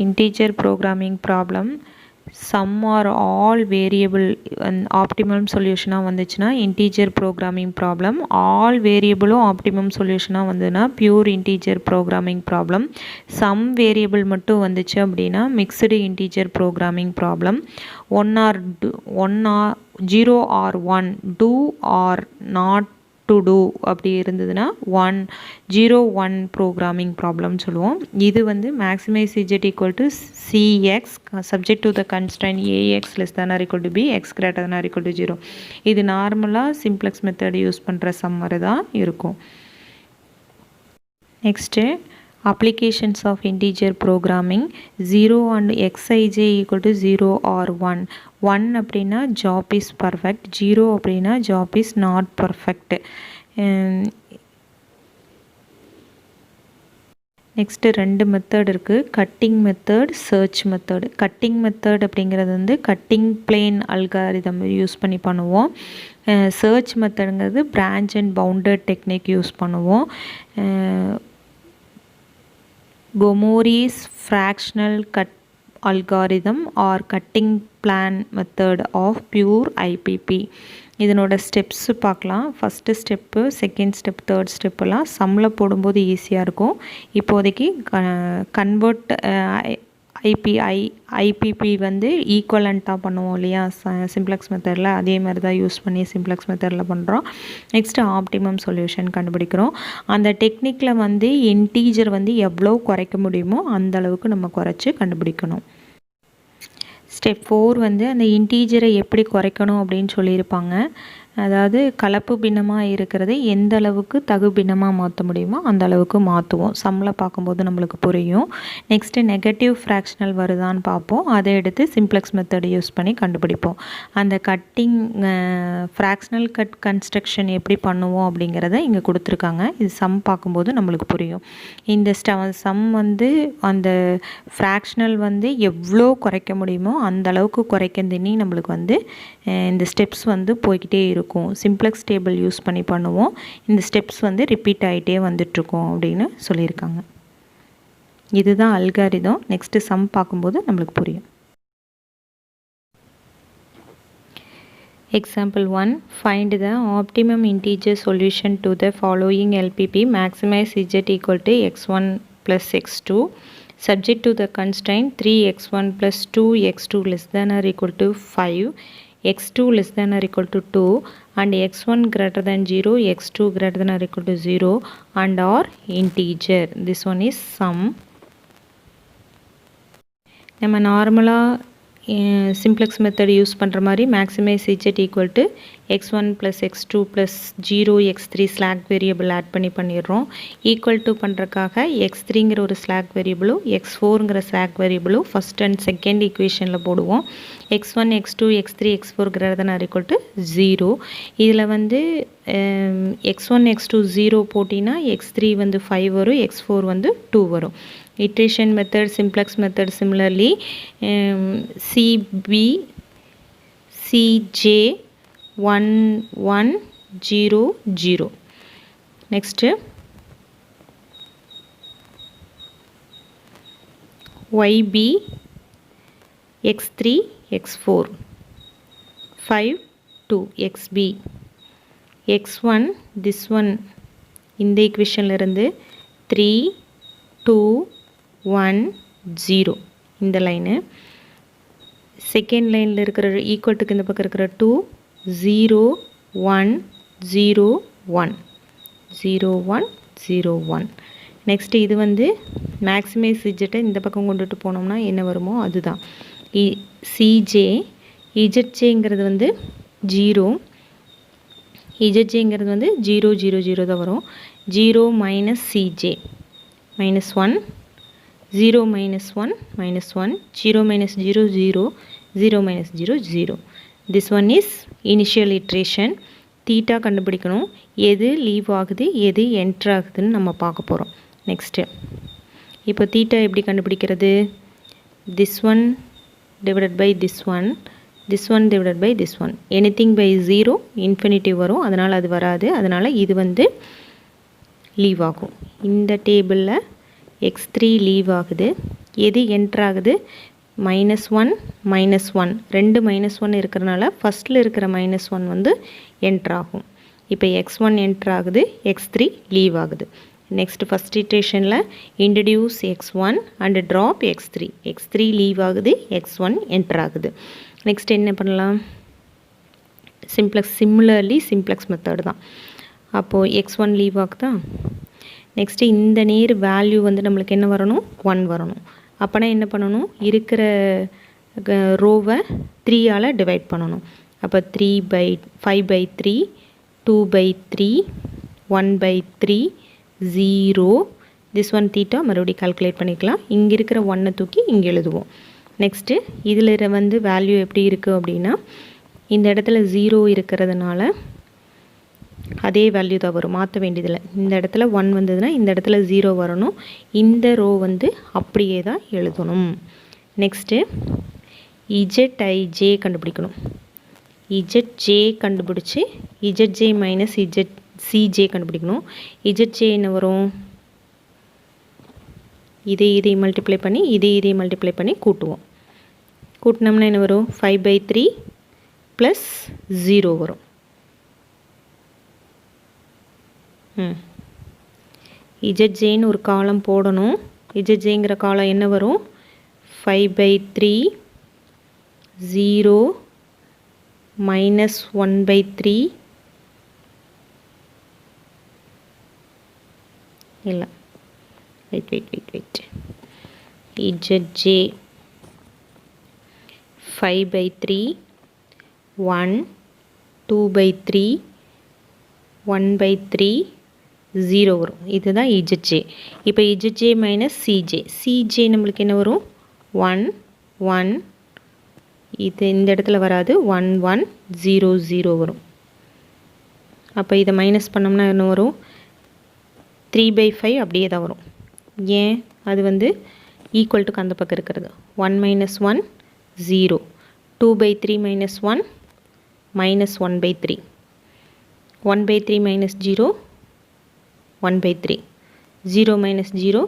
integer programming problem sum or all variable and optimum solution வந்துச்சுனா integer programming problem, all variable optimum solution வந்துனா pure integer programming problem, sum variable மட்டும் வந்துச்சு அப்படினா mixed integer programming problem, 0 or 1 do or not to do அப்படி இருந்ததுன்னா 0 1 programming problem சொல்லுவோம். இது வந்து maximize z equal to cx subject to the constraint ax less than or equal to b, x greater than or equal to 0. இது நார்மலாக simplex method use பண்ணுற summer தான் இருக்கும். Next applications of integer programming, 0 and xij equal to 0 or 1. 1 அப்படின்னா job is perfect, 0 அப்படின்னா job is not perfect. Next ரெண்டு method இருக்குது, cutting method, search method. Cutting method அப்படிங்கிறது வந்து கட்டிங் பிளேன் அல்காரிதம் யூஸ் பண்ணி பண்ணுவோம். சர்ச் மெத்தடுங்கிறது branch and bounded technique use பண்ணுவோம். Gomori's fractional cut algorithm or cutting plan method of pure IPP. இதனோட steps பார்க்கலாம். First step, second step, third ஸ்டெப்பெல்லாம் சம்மில் போடும்போது ஈஸியாக இருக்கும். இப்போதைக்கு கன்வெர்ட் ஐபிபி வந்து ஈக்குவலண்ட்டாக பண்ணுவோம் இல்லையா சிம்ப்ளெக்ஸ் மெத்தடில், அதே மாதிரி தான் யூஸ் பண்ணி சிம்ப்ளெக்ஸ் மெத்தடில் பண்ணுறோம். நெக்ஸ்ட்டு ஆப்டிமம் சொல்யூஷன் கண்டுபிடிக்கிறோம். அந்த டெக்னிக்கில் வந்து இன்டீஜர் வந்து எவ்வளோ குறைக்க முடியுமோ அந்த அளவுக்கு நம்ம குறைச்சி கண்டுபிடிக்கணும். ஸ்டெப் 4 வந்து அந்த இன்டீஜரை எப்படி குறைக்கணும் அப்படின்னு சொல்லியிருப்பாங்க. அதாவது கலப்பு பின்னமாக இருக்கிறது எந்த அளவுக்கு தகு பின்னமாக மாற்ற முடியுமோ அந்த அளவுக்கு மாற்றுவோம். சம்மில் பார்க்கும்போது நம்மளுக்கு புரியும். நெக்ஸ்ட்டு நெகட்டிவ் ஃப்ராக்ஷனல் வருதான்னு பார்ப்போம். அதை எடுத்து சிம்ப்ளெக்ஸ் மெத்தட் யூஸ் பண்ணி கண்டுபிடிப்போம். அந்த கட்டிங் ஃப்ராக்ஷனல் கட் கன்ஸ்ட்ரக்ஷன் எப்படி பண்ணுவோம் அப்படிங்கிறத இங்கே கொடுத்துருக்காங்க. இது சம் பார்க்கும்போது நம்மளுக்கு புரியும். இந்த சம் வந்து அந்த ஃப்ராக்ஷனல் வந்து எவ்வளோ குறைக்க முடியுமோ அந்த அளவுக்கு குறைக்கிறதுனே நம்மளுக்கு வந்து இந்த ஸ்டெப்ஸ் வந்து போய்கிட்டே இருக்கும். சிம்ப்ளெக்ஸ் டேபிள் யூஸ் பண்ணி பண்ணுவோம். இந்த ஸ்டெப்ஸ் வந்து ரிப்பீட் ஆகிட்டே வந்துட்டுருக்கோம் அப்படின்னு சொல்லியிருக்காங்க. இதுதான் அல்காரிதம். நெக்ஸ்ட்டு சம் பார்க்கும்போது நம்மளுக்கு புரியும். Example 1. Find the optimum integer solution to the following LPP. Maximize z equal to x1 plus x2. Subject to the constraint 3x1 plus 2x2 less than or equal to 5. x2 less than or equal to 2 and x1 greater than 0, x2 greater than or equal to 0 and or integer. This one is sum. நம்ம நார்மலாக simplex method use பண்ணுற மாதிரி maximise z equal to x1 plus x2 plus 0 x3 slack variable add பண்ணி பண்ணிடுறோம். Equal to பண்ணுறக்காக x3ங்கிற ஒரு slack வேரியபிளும் x4ங்கிற ஸ்லாக் வேரியபிளும் ஃபஸ்ட் அண்ட் செகண்ட் ஈக்குவேஷனில் போடுவோம். x1 x2 x3 x4 greater than or equal to 0. இதில் வந்து x1 x2 0 போட்டினா x3 வந்து 5 வரும், x4 வந்து 2 வரும். Iteration method, simplex method similarly, CB, CJ 1 1 0 0. Next YB x3 x4 5 2 XB x1 this one இந்த equationல இருந்து 3 2 1 0 இந்த லைனு. செகண்ட் லைனில் இருக்கிற ஈக்குவல்ட்டுக்கு இந்த பக்கம் இருக்கிற 2 0 1 0 1 0 1 0 1. நெக்ஸ்ட்டு இது வந்து மேக்ஸிமைஸ் இஜெட்டை இந்த பக்கம் கொண்டுட்டு போனோம்னா என்ன வருமோ அதுதான். சிஜே இஜெட்ஜேங்கிறது வந்து 0, இஜெட்ஜேங்கிறது வந்து 0 0 0 தான் வரும். 0 minus CJ minus 1, 0 minus 1 minus 1, 0 minus 0 0, 0 minus 0 0. This one is initial iteration. Theta கண்டுபிடிக்கணும். எது லீவ் ஆகுது எது என்ட்ரு ஆகுதுன்னு நம்ம பார்க்க போகிறோம். நெக்ஸ்ட்டு இப்போ தீட்டா எப்படி கண்டுபிடிக்கிறது? this one divided by this one, this one divided by this one. anything by 0 infinity வரும், அதனால் அது வராது. அதனால் இது வந்து லீவ் ஆகும். இந்த டேபிளில் x3 லீவ் ஆகுது, எது என்ட்ரு ஆகுது? -1 -1 ரெண்டு -1 இருக்கிறனால ஃபஸ்ட்டில் இருக்கிற -1 வந்து என்ட்ரு ஆகும். இப்போ x1 என்ட்ரு ஆகுது, x3 லீவ் ஆகுது. நெக்ஸ்ட் ஃபஸ்ட் இட்ரேஷனில் introduce x1 and drop x3 leave ஆகுது, x1 என்ட்ரு ஆகுது. நெக்ஸ்ட் என்ன பண்ணலாம்? சிமிலர்லி சிம்ப்ளெக்ஸ் மெத்தட் தான். அப்போது x1 லீவ் ஆகுதா? நெக்ஸ்ட்டு இந்த நேர் வேல்யூ வந்து நம்மளுக்கு என்ன வரணும்? 1 வரணும். அப்போனா என்ன பண்ணணும்? இருக்கிற ரோவை 3ஆல் டிவைட் பண்ணணும். அப்போ 5/3 2/3 1/3 0 திஸ் ஒன் தீட்டா மறுபடியும் கால்குலேட் பண்ணிக்கலாம். இங்கே இருக்கிற 1 தூக்கி இங்கே எழுதுவோம். நெக்ஸ்ட்டு இதில் வந்து வேல்யூ எப்படி இருக்குது அப்படின்னா, இந்த இடத்துல 0 இருக்கிறதுனால அதே வேல்யூ தான் வரும், மாற்ற வேண்டியதில்லை. இந்த இடத்துல 1 வந்ததுன்னா இந்த இடத்துல 0 வரணும். இந்த ரோ வந்து அப்படியே தான் எழுதணும். நெக்ஸ்ட்டு ZIJ கண்டுபிடிக்கணும். ZJ கண்டுபிடிச்சி ZJ மைனஸ் CJ கண்டுபிடிக்கணும். ZJ என்ன வரும்? இதை மல்டிப்ளை பண்ணி இதை மல்டிப்ளை பண்ணி கூட்டுவோம். கூட்டினோம்னா என்ன வரும்? 5/3 ப்ளஸ் 0 வரும். ZJன்னு ஒரு காலம் போடணும். ZJங்கிற காலம் என்ன வரும்? 5/3 0 -1/3 இல்லை வெயிட் ZJ 5/3 1 2/3 1/3 0 வரும். இதுதான் ZJ. இப்போ ZJ மைனஸ் CJ நம்மளுக்கு என்ன வரும்? 1 1 இது இந்த இடத்துல வராது, 1 1 0 0 வரும். அப்போ இதை மைனஸ் பண்ணோம்னா என்ன வரும்? 3/5 அப்படியே தான் வரும். ஏன்? அது வந்து ஈக்குவல் டுக்கு அந்த பக்கம் இருக்கிறது. 1 - 1 0 2/3 - 1 -1/3 1/3 - 0 1/3 0 - 0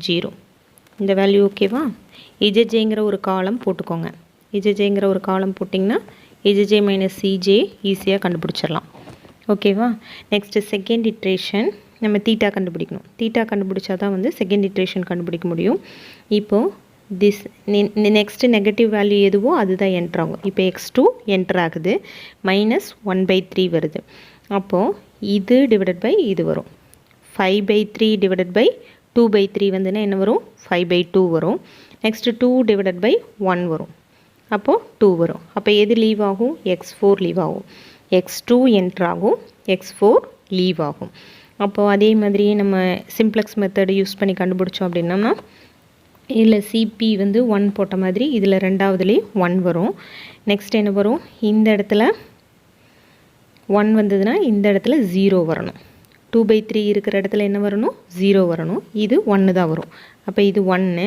0. இந்த வேல்யூ ஓகேவா? ZJங்கிற ஒரு காலம் போட்டுக்கோங்க. ZJங்கிற ஒரு காலம் போட்டிங்கன்னா ZJ மைனஸ் CJ ஈஸியாக கண்டுபிடிச்சிடலாம். ஓகேவா? நெக்ஸ்ட்டு செகண்ட் இட்ரேஷன் நம்ம தீட்டா கண்டுபிடிக்கணும். தீட்டா கண்டுபிடிச்சா தான் வந்து செகண்ட் இட்ரேஷன் கண்டுபிடிக்க முடியும். இப்போது நெக்ஸ்ட்டு நெகட்டிவ் வேல்யூ எதுவோ அதுதான் என்ட்ரு ஆகும். இப்போ x2 என்ட்ரு ஆகுது, -1/3 வருது. அப்போது இது டிவைடட் பை இது வரும். 5/3 டிவைடட் பை 2/3 வந்துன்னா என்ன வரும்? 5/2 வரும். நெக்ஸ்ட்டு 2 டிவைடட் பை 1 வரும். அப்போது 2 வரும். அப்போ எது லீவ் ஆகும்? x4 லீவ் ஆகும். x2 என்ட்ரு ஆகும், x4 லீவ் ஆகும். அப்போது அதே மாதிரியே நம்ம சிம்ப்ளெக்ஸ் மெத்தடு யூஸ் பண்ணி கண்டுபிடிச்சோம் அப்படின்னம்னா, இதில் CP வந்து 1 போட்ட மாதிரி இதில் ரெண்டாவதுலேயே 1 வரும். நெக்ஸ்ட் என்ன வரும்? இந்த இடத்துல 1 வந்ததுன்னா இந்த இடத்துல 0 வரணும். 2/3 இருக்கிற இடத்துல என்ன வரணும்? 0 வரணும். இது 1 தான் வரும். அப்போ இது 1,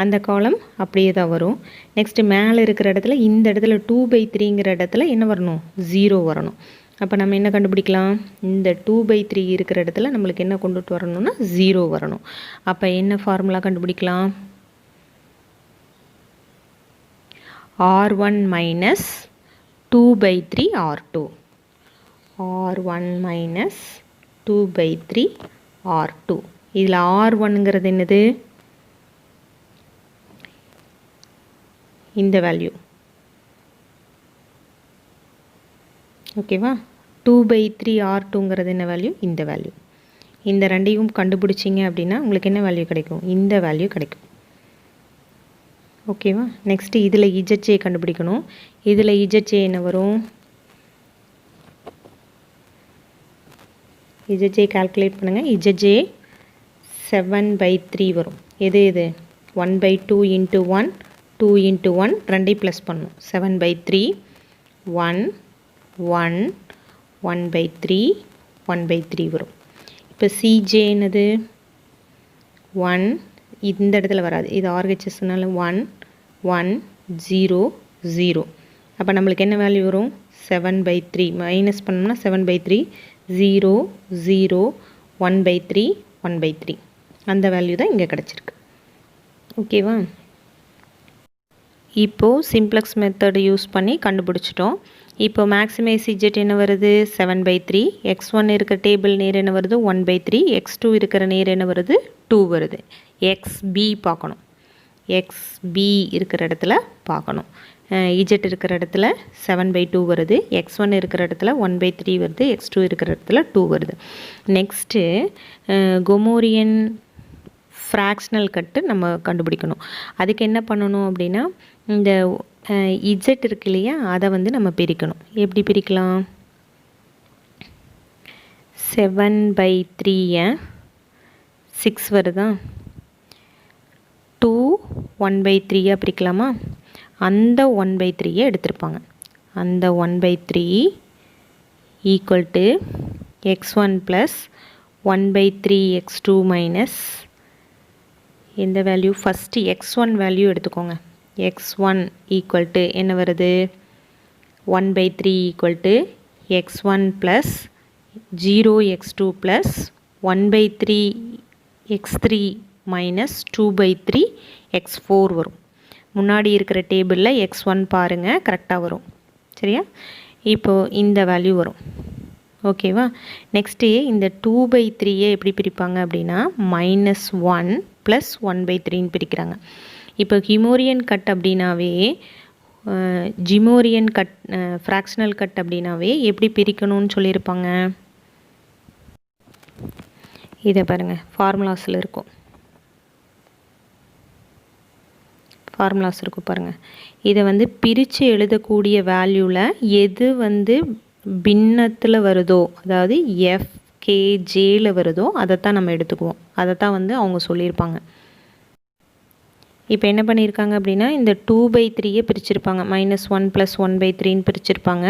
அந்த காலம் அப்படியே தான் வரும். நெக்ஸ்ட்டு மேலே இருக்கிற இடத்துல இந்த இடத்துல 2/3ங்கிற இடத்துல என்ன வரணும்? 0 வரணும். அப்போ நம்ம என்ன கண்டுபிடிக்கலாம்? இந்த 2/3 இருக்கிற இடத்துல நம்மளுக்கு என்ன கொண்டுட்டு வரணும்னா 0 வரணும். அப்போ என்ன ஃபார்முலா கண்டுபிடிக்கலாம்? R1 minus 2/3 R2. R1 minus 2/3 R2. இதில் R1ங்கிறது என்னது? இந்த வேல்யூ. ஓகேவா? 2/3 R2ங்கிறது என்ன வேல்யூ? இந்த வேல்யூ. இந்த ரெண்டையும் கண்டுபிடிச்சிங்க அப்படின்னா உங்களுக்கு என்ன வேல்யூ கிடைக்கும்? இந்த வேல்யூ கிடைக்கும். ஓகேவா? நெக்ஸ்ட்டு இதில் ZJ கண்டுபிடிக்கணும். இதில் ZJ என்ன வரும்? ZJ கால்குலேட் பண்ணுங்கள். ZJ 7/3 வரும். எது 1/2 × 1 2 × 1 ரெண்டையும் ப்ளஸ் பண்ணும். 7/3 1 1 1/3 1/3 வரும். இப்போ CJ என்னது? 1 இந்த இடத்துல வராது, இது RHSனால 1 1 0 0. அப்போ நம்மளுக்கு என்ன வேல்யூ வரும்? 7/3 மைனஸ் பண்ணோம்னா 7/3 0 0 1/3 1/3 அந்த வேல்யூ தான் இங்கே கிடச்சிருக்கு. ஓகேவா? இப்போது சிம்ப்ளக்ஸ் மெத்தட் யூஸ் பண்ணி கண்டுபிடிச்சிட்டோம். இப்போ மேக்ஸிமைஸ் இஜெட் என்ன வருது? 7/3. x1 இருக்கிற டேபிள் நேர் என்ன வருது? 1/3. x2 இருக்கிற நேர் என்ன வருது? 2 வருது. xb பார்க்கணும். xb இருக்கிற இடத்துல பார்க்கணும். இஜெட் இருக்கிற இடத்துல 7/2 வருது. x1 இருக்கிற இடத்துல 1/3 வருது. x2 இருக்கிற இடத்துல 2 வருது. நெக்ஸ்ட்டு கொமோரியன் ஃப்ராக்ஷனல் கட்டு நம்ம கண்டுபிடிக்கணும். அதுக்கு என்ன பண்ணணும் அப்படின்னா, இந்த இஜெட் இருக்கு இல்லையா, அதை வந்து நம்ம பிரிக்கணும். எப்படி பிரிக்கலாம்? 7/3 6 வருதா? 2 1/3 பிரிக்கலாமா? அந்த 1/3 எடுத்திருப்பாங்க. அந்த 1/3 equal to x1 plus 1/3 x2 minus எந்த வேல்யூ? ஃபஸ்ட்டு x1 வேல்யூ எடுத்துக்கோங்க. x1 ஈக்குவல் டு என்ன வருது? 1/3 equal to x1 plus 0x2 plus 1/3 x3 minus 2/3 x4 வரும். முன்னாடி இருக்கிற டேபிளில் x1 பாருங்கள், கரெக்டாக வரும். சரியா? இப்போது இந்த வேல்யூ வரும். ஓகேவா? நெக்ஸ்ட்டு இந்த 2/3 எப்படி பிரிப்பாங்க அப்படின்னா, -1 ப்ளஸ் 1/3 பிரிக்கிறாங்க. இப்போ ஹிமோரியன் கட் அப்படின்னாவே, ஜிமோரியன் கட், ஃப்ராக்ஷனல் கட் அப்படின்னாவே எப்படி பிரிக்கணும்னு சொல்லியிருப்பாங்க. இதை பாருங்கள், ஃபார்முலாஸில் இருக்கும். ஃபார்முலாஸ் இருக்கும் பாருங்கள். இதை வந்து பிரித்து எழுதக்கூடிய வேல்யூவில் எது வந்து பின்னத்தில் வருதோ, அதாவது FKJயில் வருதோ அதைத்தான் நம்ம எடுத்துக்குவோம். அதைத்தான் வந்து அவங்க சொல்லியிருப்பாங்க. இப்போ என்ன பண்ணியிருக்காங்க அப்படின்னா, இந்த 2/3 பிரிச்சிருப்பாங்க. -1 ப்ளஸ் 1/3 பிரிச்சிருப்பாங்க.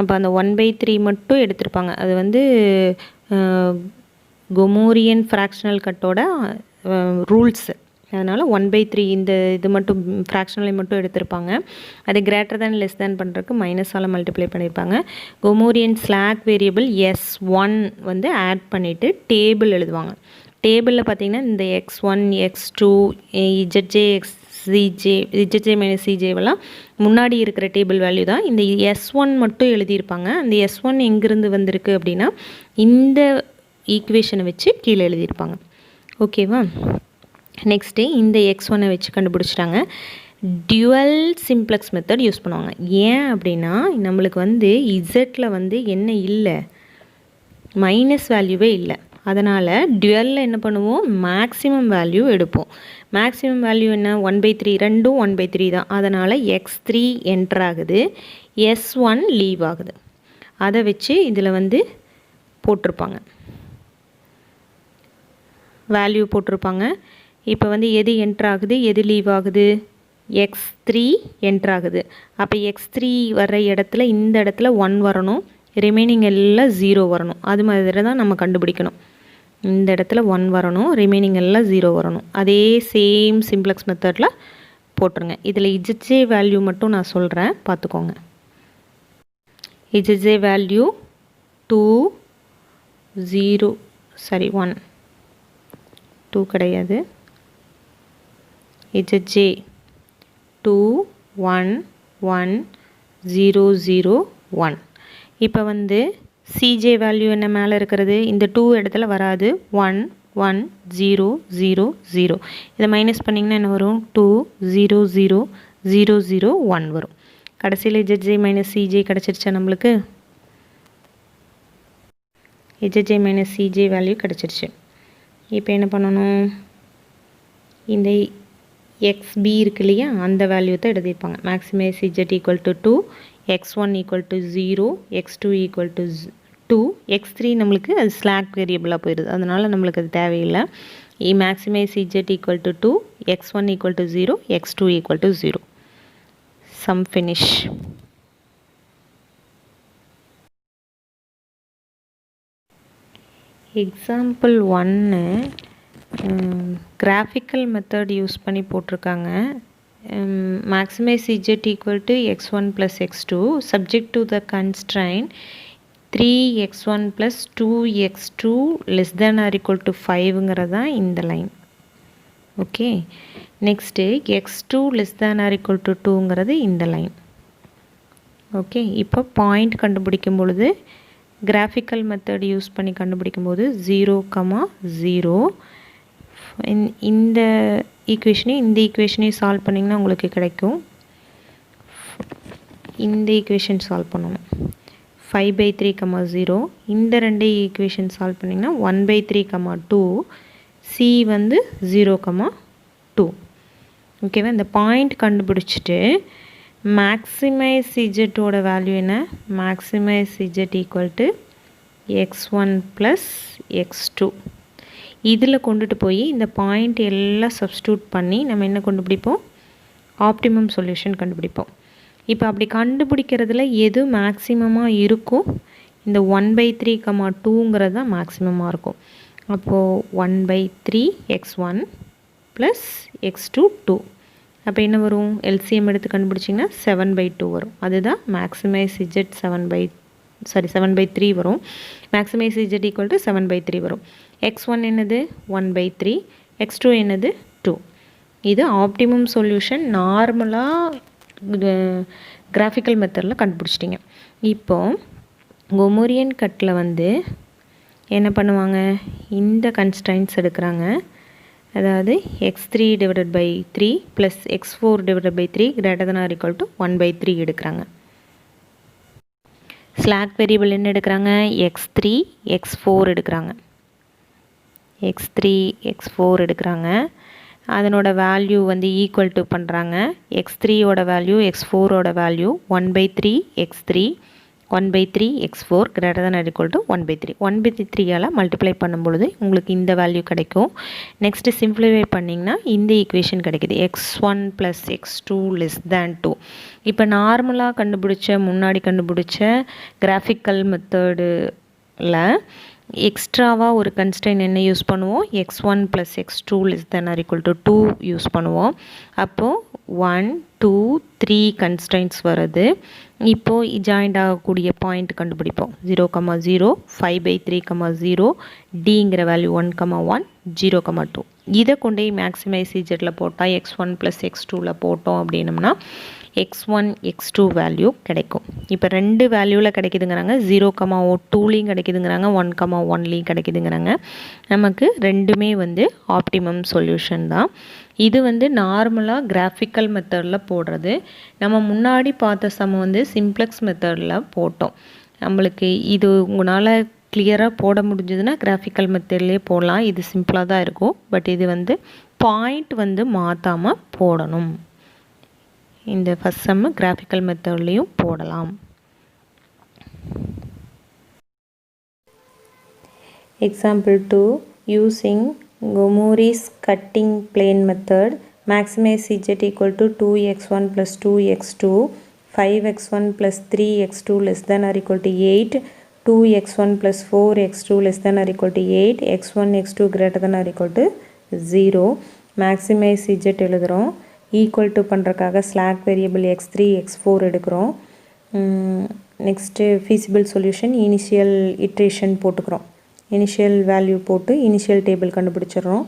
அப்போ அந்த 1/3 மட்டும் எடுத்திருப்பாங்க. அது வந்து கொமோரியன் ஃப்ராக்ஷனல் கட்டோட ரூல்ஸு. அதனால் 1/3 இந்த இது மட்டும் ஃப்ராக்ஷனலை மட்டும் எடுத்திருப்பாங்க. அது கிரேட்டர் தேன் லெஸ் தேன் பண்ணுறதுக்கு மைனஸால் மல்டிப்ளை பண்ணியிருப்பாங்க. கொமோரியன் ஸ்லாக் வேரியபிள் S1 வந்து ஆட் பண்ணிவிட்டு டேபிள் எழுதுவாங்க. டேபிளில் பார்த்திங்கன்னா இந்த x1 x2 ZJ ZJ minus CJவெல்லாம் முன்னாடி இருக்கிற டேபிள் வேல்யூ தான். இந்த S1 மட்டும் எழுதியிருப்பாங்க. அந்த S1 எங்கேருந்து வந்திருக்கு அப்படின்னா, இந்த ஈக்குவேஷனை வச்சு கீழே எழுதியிருப்பாங்க. ஓகேவா? நெக்ஸ்ட்டு இந்த x1 வச்சு கண்டுபிடிச்சிட்டாங்க. டியூவல் சிம்ப்ளக்ஸ் மெத்தட் யூஸ் பண்ணுவாங்க. ஏன் அப்படின்னா, நம்மளுக்கு வந்து இசட்டில் வந்து என்ன இல்லை, மைனஸ் வேல்யூவே இல்லை. அதனால் டியூவலில் என்ன பண்ணுவோம், மேக்ஸிமம் வேல்யூ எடுப்போம். மேக்ஸிமம் வேல்யூ என்ன? 1/3. ரெண்டும் 1/3 தான். அதனால் x3 என்டர் ஆகுது, S1 லீவ் ஆகுது. அதை வச்சு இதில் வந்து போட்டிருப்பாங்க, வேல்யூ போட்டிருப்பாங்க. இப்போ வந்து எது என்ட்ரு ஆகுது, எது லீவ் ஆகுது? x3 என்ட்ரு ஆகுது. அப்போ x3 வர்ற இடத்துல இந்த இடத்துல 1 வரணும், ரிமைனிங் எல்லாம் 0 வரணும். அது மாதிரி தான் நம்ம கண்டுபிடிக்கணும். இந்த இடத்துல 1 வரணும், ரிமைனிங் எல்லாம் 0 வரணும். அதே சேம் சிம்ப்ளக்ஸ் மெத்தடில் போட்டுருங்க. இதில் இஜெட்ஜே வேல்யூ மட்டும் நான் சொல்கிறேன், பார்த்துக்கோங்க. இஜெட்ஜே வேல்யூ 2 0 சரி 1 2 கிடையாது. ZJ 2 1 1 0 0 1. இப்போ வந்து CJ வேல்யூ என்ன மேலே இருக்கிறது? இந்த 2 இடத்துல வராது. 1 1 0 0 0. இதை மைனஸ் பண்ணிங்கன்னா என்ன வரும்? 2 0 0 0 0 1 வரும். கடைசியில் ZJ மைனஸ் CJ கிடச்சிருச்சா நம்மளுக்கு? ZJ மைனஸ் CJ வேல்யூ கிடச்சிருச்சு. இப்போ என்ன பண்ணணும்? இந்த XB இருக்கு இல்லையா, அந்த வேல்யூ தான் எழுதியிருப்பாங்க. Maximise Z equal to 2, x1 equal to 0, x2 equal to 2, x3 நம்மளுக்கு அது ஸ்லாக் வேரியபிளாக போயிடுது. அதனால் நம்மளுக்கு அது தேவையில்லை. Maximise Z equal to 2, x1 equal to 0, x2 equal to 0. Sum finish. Example 1 graphical method use பண்ணி போட்டிருக்காங்க. Maximise Z equal to x1 plus x2 subject to the constraint 3x1 plus 2x2 less than or equal to 5ங்கிறது தான் இந்த line. Okay. Next x2 less than or equal to 2ங்கிறது இந்த line. Okay. இப்போ point கண்டுபிடிக்கும் பொழுது graphical method use பண்ணி கண்டுபிடிக்கும் போது 0, 0 இந்த ஈக்குவேஷனையும் சால்வ் பண்ணிங்கன்னா உங்களுக்கு கிடைக்கும். இந்த ஈக்குவேஷன் சால்வ் பண்ணணும் 5/3, 0. இந்த ரெண்டு ஈக்குவேஷன் சால்வ் பண்ணிங்கன்னா 1/3, 2. சி வந்து 0, 2. ஓகேவா? இந்த பாயிண்ட் கண்டுபிடிச்சிட்டு மேக்ஸிமைஸ் இஜெட்டோட வேல்யூ என்ன? Maximise Z equal to x1 plus x2. இதில் கொண்டுட்டு போய் இந்த பாயிண்ட் எல்லாம் சப்ஸ்டியூட் பண்ணி நம்ம என்ன கண்டுபிடிப்போம்? ஆப்டிமம் சொல்யூஷன் கண்டுபிடிப்போம். இப்போ அப்படி கண்டுபிடிக்கிறதுல எது மேக்ஸிமமாக இருக்கும்? இந்த 1/3, 2ங்கிறது தான் மேக்ஸிமமாக இருக்கும். அப்போது 1/3 x1 ப்ளஸ் x2 2. அப்போ என்ன வரும்? எல்சிஎம் எடுத்து கண்டுபிடிச்சிங்கன்னா 7/2 வரும். அதுதான் மேக்ஸிமைஸ் இஜெட் 7/3 வரும். மேக்ஸிமைஸ் இஜெட் ஈக்குவல் டு 7/3 வரும். x1 என்னது? 1/3. x2 என்னது? 2. இது ஆப்டிமம் சொல்யூஷன் நார்மலாக கிராஃபிக்கல் மெத்தடில் கண்டுபிடிச்சிட்டிங்க. இப்போது கொமோரியன் கட்டில் வந்து என்ன பண்ணுவாங்க? இந்த கன்ஸ்ட்ரைன்ட்ஸ் எடுக்கிறாங்க. அதாவது x3 divided by 3 plus x4 divided by 3 greater than or equal to 1/3 எடுக்கிறாங்க. ஸ்லாக் வேரியபிள் என்ன எடுக்கிறாங்க? x3, x4 எடுக்கிறாங்க. x3, x4 எடுக்கிறாங்க. அதனோட வேல்யூ வந்து ஈக்குவல் டு பண்ணுறாங்க. x3யோட வேல்யூ x4ஓட value 1/3 x3, 1/3 x4 greater than or equal to 1/3. 1/3ஆல் மல்டிப்ளை பண்ணும்பொழுது உங்களுக்கு இந்த வேல்யூ கிடைக்கும். நெக்ஸ்ட்டு சிம்பிளிஃபை பண்ணிங்கன்னா இந்த ஈக்குவேஷன் கிடைக்கிது. x1 ப்ளஸ் x2 லெஸ் தேன் 2. இப்போ நார்மலாக முன்னாடி கண்டுபிடிச்ச கிராஃபிக்கல் மெத்தடில் எக்ஸ்ட்ராவாக ஒரு கன்ஸ்ட்ரைன் என்ன யூஸ் பண்ணுவோம்? x1 plus x2 less than or equal to 2 use பண்ணுவோம். அப்போது 1, 2, 3 கன்ஸ்ட்ரைன்ட்ஸ் வருது. இப்போது ஜாயிண்ட் ஆகக்கூடிய பாயிண்ட் கண்டுபிடிப்போம். 0, 0, 5/3, 0, டிங்கிற வேல்யூ 1, 1, 0, 2. இதை கொண்டே மேக்ஸிமைஸ் இஜெட்டில் போட்டால் x1 ப்ளஸ் x2ல் போட்டோம் அப்படின்னம்னா x1, x2 வேல்யூ கிடைக்கும். இப்போ ரெண்டு வேல்யூவில் கிடைக்குதுங்கிறாங்க. 0, 2லையும் கிடைக்குதுங்கிறாங்க. 1, 1லையும் கிடைக்குதுங்கிறாங்க. நமக்கு ரெண்டுமே வந்து ஆப்டிமம் சொல்யூஷன் தான். இது வந்து நார்மலாக கிராஃபிக்கல் மெத்தடில் போடுறது. நம்ம முன்னாடி பார்த்த சம் வந்து சிம்ப்ளெக்ஸ் மெத்தடில் போட்டோம். நம்மளுக்கு இது உங்களால் கிளியராக போட முடிஞ்சதுன்னா கிராஃபிக்கல் மெத்தட்லேயே போடலாம். இது சிம்பிளாக தான் இருக்கும். பட் இது வந்து பாயிண்ட் வந்து மாற்றாமல் போடணும். இந்த ஃபஸ்ட் சம்மு கிராஃபிக்கல் மெத்தட்லேயும் போடலாம். Example 2 using Gomori's cutting plane method, maximize z equal to 2x1 plus 2x2, 5x1 plus 3x2 less than or equal to 8, 2x1 plus 4x2 less than or equal to 8, x1 x2 greater than or equal to 0. maximize z எழுதுறோம். equal to பண்ணுறக்காக slack variable x3 x4 எடுக்கிறோம். Next feasible solution initial iteration போட்டுக்கிறோம். Initial value போட்டு initial table கண்டுபிடிச்சிடுறோம்.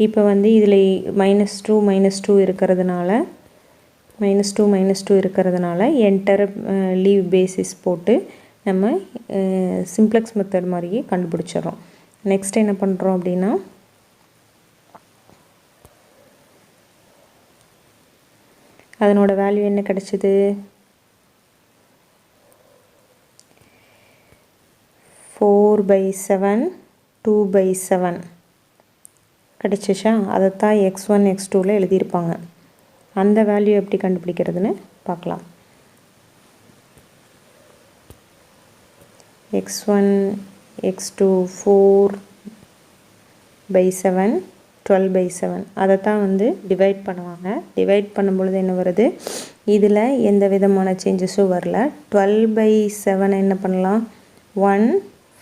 இப்போ வந்து இதில் -2 இருக்கிறதுனால enter leave basis போட்டு நம்ம சிம்ப்ளெக்ஸ் மெத்தட் மாதிரியே கண்டுபிடிச்சிடுறோம். நெக்ஸ்ட் என்ன பண்ணுறோம் அப்படின்னா அதனோட வேல்யூ என்ன கிடச்சிது? 4/7 2/7 கிடச்சிச்சா? அதைத்தான் x1 x2ல் எழுதியிருப்பாங்க. அந்த வேல்யூ எப்படி கண்டுபிடிக்கிறதுன்னு பார்க்கலாம். x1 x2 4/7 12/7 அதைத்தான் வந்து டிவைட் பண்ணுவாங்க. டிவைட் பண்ணும்பொழுது என்ன வருது? இதில் எந்த விதமான சேஞ்சஸும் வரல. 12/7 என்ன பண்ணலாம்? 1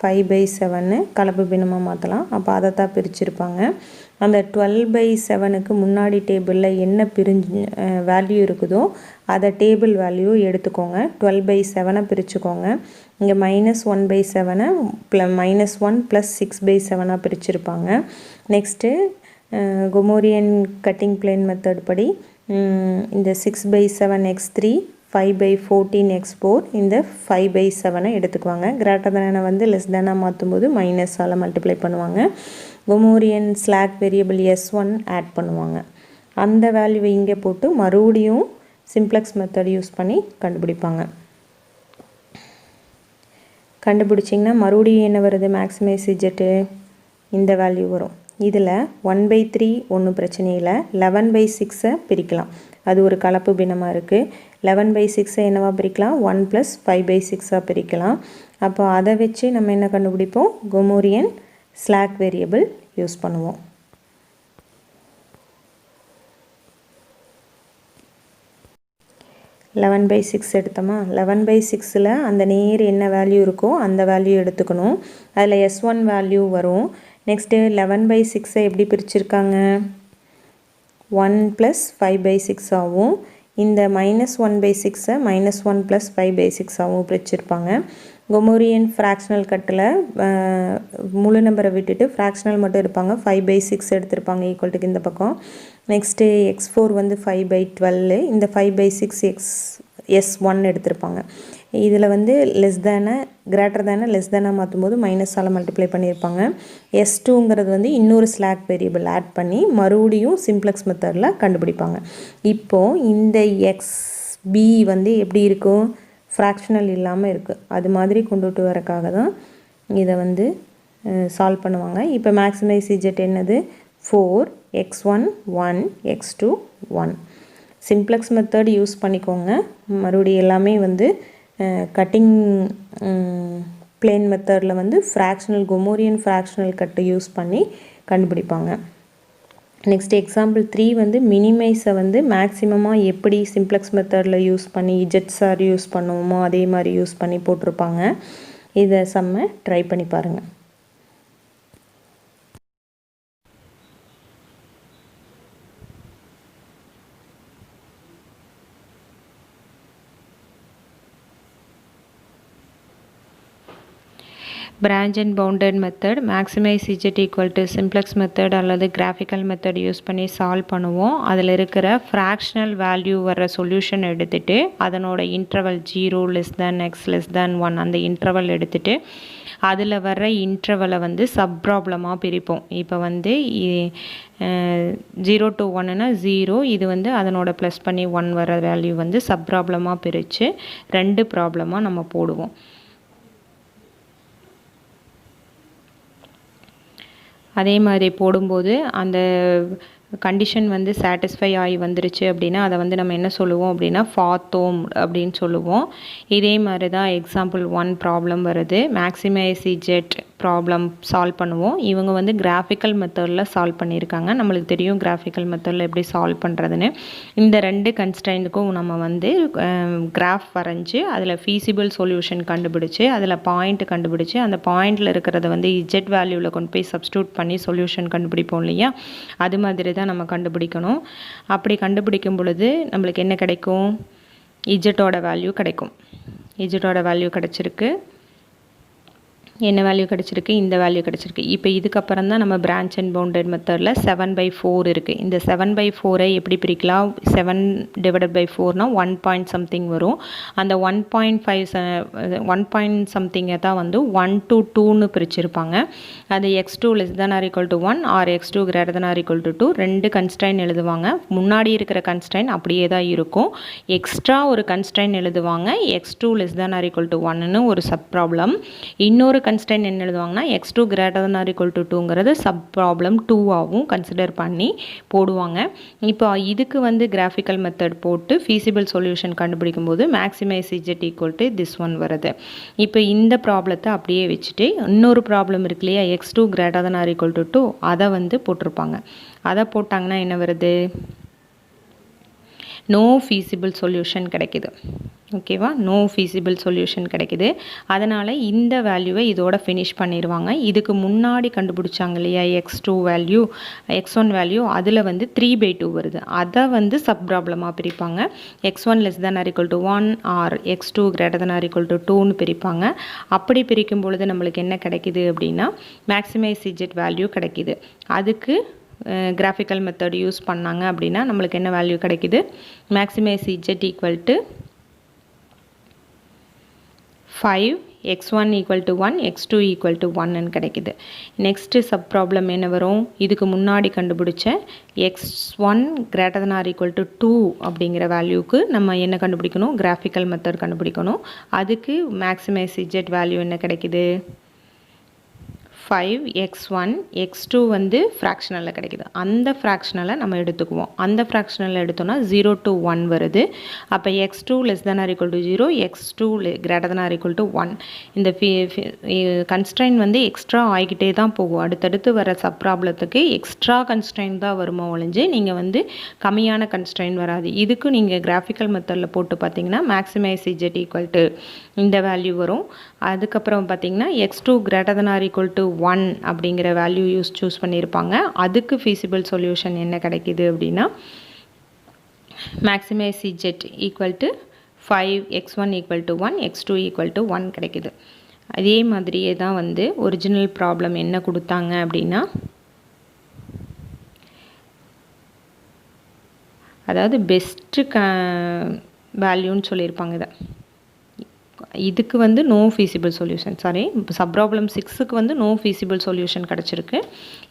5/7 கலப்பு பின்னமாக மாற்றலாம். அப்போ அதை தான் பிரிச்சுருப்பாங்க. அந்த 12/7க்கு முன்னாடி டேபிளில் என்ன வேல்யூ இருக்குதோ அதை டேபிள் வேல்யூ எடுத்துக்கோங்க. 12/7 பிரிச்சுக்கோங்க. இங்கே -1/7 -1 + 6/7 பிரிச்சுருப்பாங்க. Next Comorian cutting plane method படி இந்த 6/7 x3 5/14 x4 இந்த 5/7 எடுத்துக்குவாங்க. கிரேட்டர் தேனை வந்து லெஸ் தேனாக மாற்றும் போது மைனஸால் மல்டிப்ளை பண்ணுவாங்க. Comorian slack variable S1 add பண்ணுவாங்க. அந்த வேல்யூவை இங்கே போட்டு மறுபடியும் சிம்ப்ளெக்ஸ் மெத்தட் யூஸ் பண்ணி கண்டுபிடிப்பாங்க. கண்டுபிடிச்சிங்கன்னா மறுபடியும் என்ன வருது, மேக்ஸிமைஸ் இஜெட்டு இந்த வேல்யூ வரும். இதில் 1/3 ஒன்றும் பிரச்சனை இல்லை. 11/6 பிரிக்கலாம். அது ஒரு கலப்பு பின்னமாக இருக்குது. 11/6 என்னவா பிரிக்கலாம், 1 + 5/6 பிரிக்கலாம். அப்போ அதை வச்சு நம்ம என்ன கண்டுபிடிப்போம், கொமோரியன் ஸ்லாக் வேரியபிள் யூஸ் பண்ணுவோம். லெவன் பை சிக்ஸ் எடுத்தோமா, 11/6 அந்த நேர் என்ன வேல்யூ இருக்கோ அந்த வேல்யூ எடுத்துக்கணும். அதில் S1 வேல்யூ வரும். நெக்ஸ்ட்டு 11/6 எப்படி பிரிச்சுருக்காங்க, 1 + 5/6 ஆகும். இந்த -1/6 -1 + 5/6 ஆகும் பிரிச்சுருப்பாங்க. கொமோரியன் ஃப்ராக்ஷனல் கட்டில் முழு நம்பரை விட்டுட்டு ஃப்ராக்ஷனல் மட்டும் இருப்பாங்க. 5/6 எடுத்திருப்பாங்க ஈக்குவல்ட்டுக்கு இந்த பக்கம். நெக்ஸ்ட்டு x4 வந்து 5/12, இந்த 5/6 S1 எடுத்திருப்பாங்க. இதில் வந்து லெஸ் தேனை கிரேட்டர் தேனை லெஸ் தேனாக மாற்றும் போது மைனஸால் மல்டிப்ளை பண்ணியிருப்பாங்க. S2ங்கிறது வந்து இன்னொரு ஸ்லாக் வேரியபிள் ஆட் பண்ணி மறுபடியும் சிம்ப்ளெக்ஸ் மெத்தடில் கண்டுபிடிப்பாங்க. இப்போது இந்த XB வந்து எப்படி இருக்கும், ஃப்ராக்ஷனல் இல்லாமல் இருக்குது. அது மாதிரி கொண்டுட்டு வரக்காக தான் இதை வந்து சால்வ் பண்ணுவாங்க. இப்போ மேக்ஸிமைஸ் இஜெட் என்னது, 4 x1 1 x2 1. Simplex method use பண்ணிக்கோங்க. மறுபடியும் எல்லாமே வந்து கட்டிங் பிளேன் மெத்தடில் வந்து ஃப்ராக்ஷனல் கொமோரியன் ஃப்ராக்ஷனல் கட்டை யூஸ் பண்ணி கண்டுபிடிப்பாங்க. நெக்ஸ்ட் எக்ஸாம்பிள் 3 வந்து மினிமைஸை வந்து மேக்ஸிமமாக எப்படி சிம்ப்ளெக்ஸ் மெத்தடில் யூஸ் பண்ணி இஜெட்ஸார் யூஸ் பண்ணுவோமோ அதே மாதிரி யூஸ் பண்ணி போட்டிருப்பாங்க. இதை செம்ம ட்ரை பண்ணி பாருங்கள். branch and bounded method, maximize z equal to simplex method அல்லது graphical method யூஸ் பண்ணி சால்வ் பண்ணுவோம். அதில் இருக்கிற ஃப்ராக்ஷனல் வேல்யூ வர சொல்யூஷன் எடுத்துகிட்டு அதனோட இன்டர்வல் 0 x <1 அந்த இன்டர்வல் எடுத்துகிட்டு அதில் வர்ற இன்டர்வலை வந்து சப் ப்ராப்ளமாக பிரிப்போம். இப்போ வந்து 0 to 1னா 0, இது வந்து அதனோட ப்ளஸ் பண்ணி 1 வர வேல்யூ வந்து சப் ப்ராப்ளமாக பிரித்து 2 ப்ராப்ளமாக நம்ம போடுவோம். அதே மாதிரி போடும்போது அந்த கண்டிஷன் வந்து சாட்டிஸ்ஃபை ஆகி வந்துருச்சு அப்படின்னா அதை வந்து நம்ம என்ன சொல்லுவோம் அப்படின்னா ஃபாத்தோம் அப்படின்னு சொல்லுவோம். இதே மாதிரி தான் எக்ஸாம்பிள் 1 ப்ராப்ளம் வருது. மேக்ஸிமைஸ் இஜெட் ப்ராப்ளம் சால்வ் பண்ணுவோம். இவங்க வந்து கிராஃபிக்கல் மெத்தடில் சால்வ் பண்ணியிருக்காங்க. நம்மளுக்கு தெரியும் கிராஃபிக்கல் மெத்தடில் எப்படி சால்வ் பண்ணுறதுன்னு. இந்த 2 கன்ஸ்ட்ரைன்ட்டுக்கும் நம்ம வந்து கிராஃப் வரைஞ்சி அதில் ஃபீஸிபிள் சொல்யூஷன் கண்டுபிடிச்சி அதில் பாயிண்ட் கண்டுபிடிச்சி அந்த பாயிண்டில் இருக்கிறத வந்து இஜெட் வேல்யூவில் கொண்டு போய் சப்ஸ்டியூட் பண்ணி சொல்யூஷன் கண்டுபிடிப்போம் இல்லையா, அது மாதிரி தான் நம்ம கண்டுபிடிக்கணும். அப்படி கண்டுபிடிக்கும் பொழுது நம்மளுக்கு என்ன கிடைக்கும், இஜெட்டோட வேல்யூ கிடைக்கும். இஜெட்டோட வேல்யூ கிடச்சிருக்கு. என்ன வேல்யூ கிடச்சிருக்கு, இந்த வேல்யூ கிடச்சிருக்கு. இப்போ இதுக்கப்புறம் தான் நம்ம பிரான்ச் அண்ட் பவுண்டட் மெத்தடில் 7/4 இருக்குது. இந்த 7/4 எப்படி பிரிக்கலாம், 7 / 4னா 1 பாயிண்ட் சம்திங் வரும். அந்த 1 பாயிண்ட் சம்திங்கை தான் வந்து 1 to 2ன்னு பிரிச்சிருப்பாங்க. அது x2 < 1 ஆர் x2 > 2 2 கன்ஸ்ட்ரைன் எழுதுவாங்க. முன்னாடி இருக்கிற கன்ஸ்ட்ரைன் அப்படியே தான் இருக்கும். எக்ஸ்ட்ரா ஒரு கன்ஸ்ட்ரைன் எழுதுவாங்க, x2 < 1ன்னு ஒரு சப் ப்ராப்ளம். இன்னொரு கன்ஸ்டன்ட் என்ன எழுதுவாங்கன்னா x2 > 2ங்கிறது சப் ப்ராப்ளம் 2ஆகவும் கன்சிடர் பண்ணி போடுவாங்க. இப்போ இதுக்கு வந்து கிராஃபிக்கல் மெத்தட் போட்டு ஃபீஸிபிள் சொல்யூஷன் கண்டுபிடிக்கும் போது maximise Z equal to this one வருது. இப்போ இந்த ப்ராப்ளத்தை அப்படியே வச்சுட்டு இன்னொரு ப்ராப்ளம் இருக்கு இல்லையா, x2 > 2 அதை வந்து போட்டிருப்பாங்க. அதை போட்டாங்கன்னா என்ன வருது, நோ ஃபீஸிபிள் சொல்யூஷன் கிடைக்குது. ஓகேவா, நோ ஃபீஸிபிள் சொல்யூஷன் கிடைக்குது. அதனால் இந்த வேல்யூவை இதோட ஃபினிஷ் பண்ணிடுவாங்க. இதுக்கு முன்னாடி கண்டுபிடிச்சாங்க இல்லையா x2 வேல்யூ, x1 வேல்யூ, அதில் வந்து 3/2 வருது. அதை வந்து சப் ப்ராப்ளமாக பிரிப்பாங்க. x1 < 1 ஆர் x2 > 2ன்னு பிரிப்பாங்க. அப்படி பிரிக்கும் பொழுது நம்மளுக்கு என்ன கிடைக்குது அப்படின்னா மேக்ஸிமைஸ் இஜெட் வேல்யூ கிடைக்குது. அதுக்கு கிராஃபிக்கல் மெத்தட் யூஸ் பண்ணாங்க அப்படின்னா நம்மளுக்கு என்ன வேல்யூ கிடைக்குது, maximise z equal to 5 x1 equal to 1 x2 equal to 1ன்னு கிடைக்குது. நெக்ஸ்ட்டு சப் ப்ராப்ளம் என்ன வரும், இதுக்கு முன்னாடி கண்டுபிடிச்ச x1 greater than or equal to 2 அப்படிங்கிற வேல்யூக்கு நம்ம என்ன கண்டுபிடிக்கணும், கிராஃபிக்கல் மெத்தட் கண்டுபிடிக்கணும். அதுக்கு மேக்ஸிமைஸ் z வேல்யூ என்ன கிடைக்குது, 5 x1 x2 வந்து ஃப்ராக்ஷனலில் கிடைக்குது. அந்த ஃப்ராக்ஷனலை நம்ம எடுத்துக்குவோம். அந்த ஃப்ராக்ஷனலில் எடுத்தோன்னா 0 to 1 வருது. அப்போ x2 less than or equal to 0, x2 greater than or equal to 1. இந்த கன்ஸ்ட்ரைன் வந்து எக்ஸ்ட்ரா ஆகிக்கிட்டே தான் போகும். அடுத்தடுத்து வர சப் ப்ராப்ளத்துக்கு எக்ஸ்ட்ரா கன்ஸ்ட்ரைன் தான் வருமா ஒழிஞ்சு நீங்கள் வந்து கம்மியான கன்ஸ்ட்ரைன் வராது. இதுக்கு நீங்கள் கிராஃபிக்கல் மெத்தடில் போட்டு பார்த்தீங்கன்னா மேக்ஸிமைஸ் z ஈக்குவல் டு இந்த வேல்யூ வரும். அதுக்கப்புறம் பார்த்தீங்கன்னா x2 greater than or equal to 1 அப்படிங்கிற வேல்யூ சூஸ் பண்ணியிருப்பாங்க. அதுக்கு feasible சொல்யூஷன் என்ன கிடைக்குது அப்படின்னா maximise z equal to 5 x1 equal to 1 x2 equal to 1 கிடைக்குது. அதே மாதிரியே தான் வந்து ஒரிஜினல் ப்ராப்ளம் என்ன கொடுத்தாங்க அப்படின்னா, அதாவது பெஸ்ட்டு வேல்யூன்னு சொல்லியிருப்பாங்க. இதுக்கு வந்து no feasible solution, sorry sub problem 6க்கு வந்து நோ ஃபீஸிபிள் சொல்யூஷன் கிடச்சிருக்கு.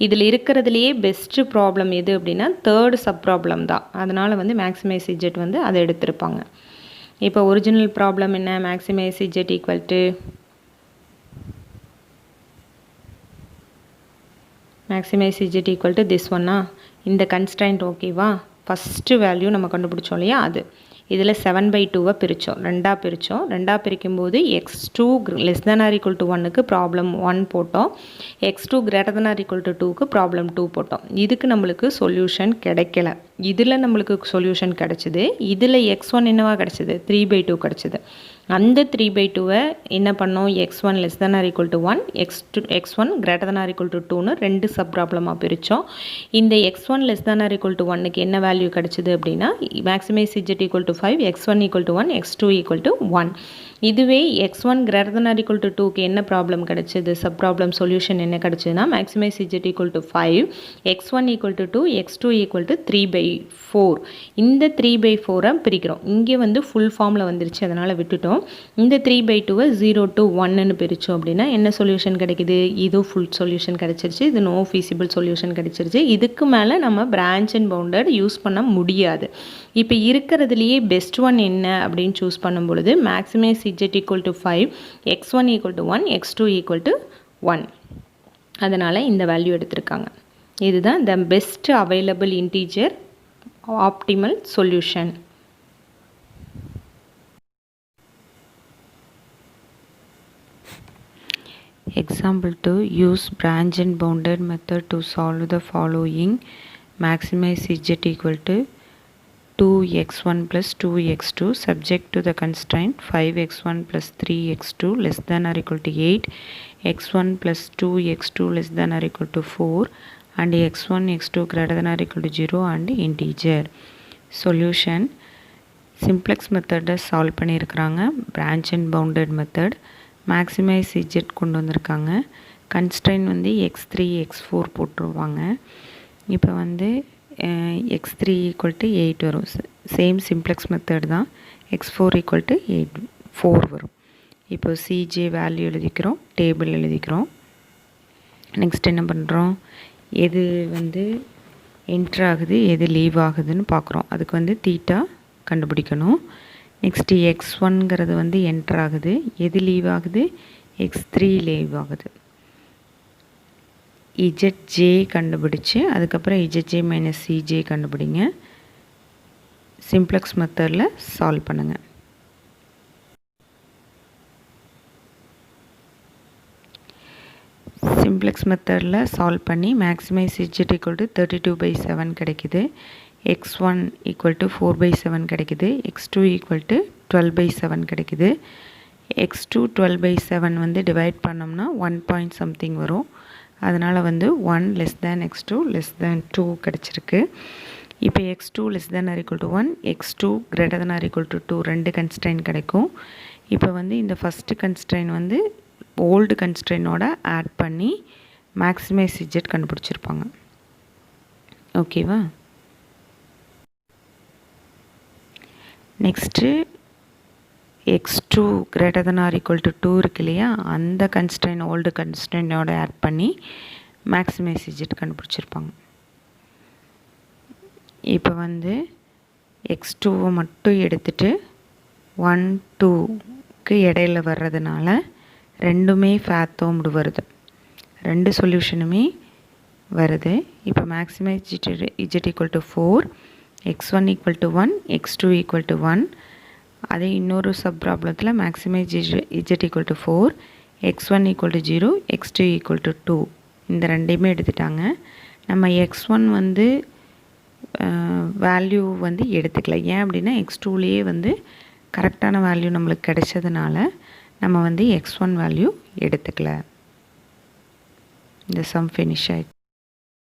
இதில் இருக்கிறதுலையே பெஸ்ட்டு ப்ராப்ளம் எது அப்படின்னா தேர்டு சப் ப்ராப்ளம் தான். அதனால் வந்து மேக்ஸிமைஸ் z வந்து அதை எடுத்திருப்பாங்க. இப்போ ஒரிஜினல் ப்ராப்ளம் என்ன, maximise z equal to maximise z equal to this ஒன்னா, இந்த கன்ஸ்ட்ரைண்ட் ஓகேவா, ஃபஸ்ட்டு வேல்யூ நம்ம கண்டுபிடிச்சோம் இல்லையா, அது இதில் 7/2 பிரித்தோம், ரெண்டாக பிரிக்கும்போது x2 less than or equal to 1க்கு ப்ராப்ளம் 1 போட்டோம், x2 greater than or equal to 2க்கு ப்ராப்ளம் 2 போட்டோம். இதுக்கு நம்மளுக்கு சொல்யூஷன் கிடைக்கல. இதில் நம்மளுக்கு சொல்யூஷன் கிடச்சிது. இதில் x1 என்னவா கிடச்சிது, 3/2 கிடச்சிது. அந்த 3/2 என்ன பண்ணோம், x1 less than or equal to 1, x1 greater than or equal to 2ன்னு ரெண்டு சப் ப்ராப்ளமாக பிரித்தோம். இந்த x1 less than or equal to 1க்கு என்ன வேல்யூ கிடச்சிது அப்படின்னா maximise z equal to 5, x1 equal to 1, x2 equal to 1. இதுவே x1 greater than or equal to 2க்கு என்ன ப்ராப்ளம் கிடச்சிது, சப் ப்ராப்ளம் சொல்யூஷன் என்ன கிடச்சிதுன்னா maximise z equal to 5, x1 equal to 2, x2 equal to 3/4. இந்த 3/4 பிரிக்கிறோம். இங்கே வந்து ஃபுல் ஃபார்மில் வந்துருச்சு, அதனால் விட்டுட்டோம். இந்த 3/2 0 to 1ன்னு பிரித்தோம் அப்படின்னா என்ன சொல்யூஷன் கிடைக்குது, இது ஃபுல் சொல்யூஷன் கிடச்சிருச்சு. இது நோ ஃபீஸிபிள் சொல்யூஷன் கிடச்சிருச்சு. இதுக்கு மேலே நம்ம பிரான்ச் அண்ட் பவுண்டட் யூஸ் பண்ண முடியாது. இப்போ இருக்கிறதுலையே பெஸ்ட் ஒன் என்ன அப்படின்னு சூஸ் பண்ணும் பொழுது maximise z equal to 5, x1 equal to 1, x2 equal to 1. அதனால் இந்த வேல்யூ எடுத்திருக்காங்க. இதுதான் the best available integer optimal solution. Example 2, use branch and bounded method to solve the following. Maximize z equal to 2x1 plus 2x2 subject to the constraint 5x1 plus 3x2 less than or equal to 8, x1 plus 2x2 less than or equal to 4, and x1 x2 greater than or equal to 0 and integer. Solution, simplex method solve பண்ணியிருக்கிறாங்க, branch and bounded method, maximize z கொண்டு வந்திருக்காங்க, constraint வந்து x3 x4 போட்டுருவாங்க. இப்போ வந்து x3 equal to 8 வரும், same simplex method தான். x4 equal to 4 வரும். இப்போ cj வேல்யூ எழுதிக்கிறோம், டேபிள் எழுதிக்கிறோம். நெக்ஸ்ட் என்ன பண்ணுறோம், எது வந்து என்ட்ரு ஆகுது எது லீவ் ஆகுதுன்னு பார்க்குறோம். அதுக்கு வந்து தீட்டா கண்டுபிடிக்கணும். நெக்ஸ்ட்டு x1ங்கிறது வந்து என்ட்ரு ஆகுது, எது லீவ் ஆகுது, x3 லீவ் ஆகுது. zj கண்டுபிடிச்சு அதுக்கப்புறம் zj மைனஸ் cj கண்டுபிடிங்க. சிம்ப்ளெக்ஸ் மெத்தடில் சால்வ் பண்ணுங்கள். சிம்ப்ளெக்ஸ் மெத்தடில் சால்வ் பண்ணி மேக்ஸிமைஸ் z equal to 32/7 கிடைக்குது, x1 equal to 4/7 கிடைக்குது, x2 equal to 12/7 கிடைக்குது. x2 12/7 வந்து டிவைட் பண்ணோம்னா 1 பாயிண்ட் சம்திங் வரும். அதனால் வந்து 1 less than x2 less than 2 கிடச்சிருக்கு. இப்போ x2 less than or equal to 1, x2 greater than or equal to 2 ரெண்டு கன்ஸ்ட்ரைன் கிடைக்கும். இப்போ வந்து இந்த ஃபஸ்ட்டு கன்ஸ்ட்ரைன் வந்து ஓல்டு கன்ஸ்ட்ரைனோட ஆட் பண்ணி மேக்ஸிமைஸ் z கண்டுபிடிச்சிருப்பாங்க. ஓகேவா? Next x2 greater than or equal to 2 இருக்கு இல்லையா, அந்த கன்ஸ்ட்ரெயின் ஓல்டு கன்ஸ்ட்ரெயினோட ஆட் பண்ணி மேக்ஸிமைஸ் இஜெட் கண்டுபிடிச்சிருப்பாங்க. இப்போ வந்து x2வை மட்டும் எடுத்துகிட்டு 1 2க்கு இடையில வர்றதுனால ரெண்டுமே ஃபேத்தோம்டு வருது, ரெண்டு சொல்யூஷனுமே வருது. இப்போ maximise Z equal to 4, x1 equal to 1, x2 equal to 1. அதே இன்னொரு சப் ப்ராப்ளத்தில் maximise Z equal to 4, x1 equal to 0, x2 equal to 2. இந்த ரெண்டையுமே எடுத்துட்டாங்க. நம்ம x1 வந்து வேல்யூ வந்து எடுத்துக்கல. ஏன் அப்படின்னா x2லேயே வந்து கரெக்டான வேல்யூ நம்மளுக்கு கிடைச்சதுனால நம்ம வந்து x1 வேல்யூ எடுத்துக்கல. இந்த சம் ஃபினிஷ் ஆயிடுச்சு.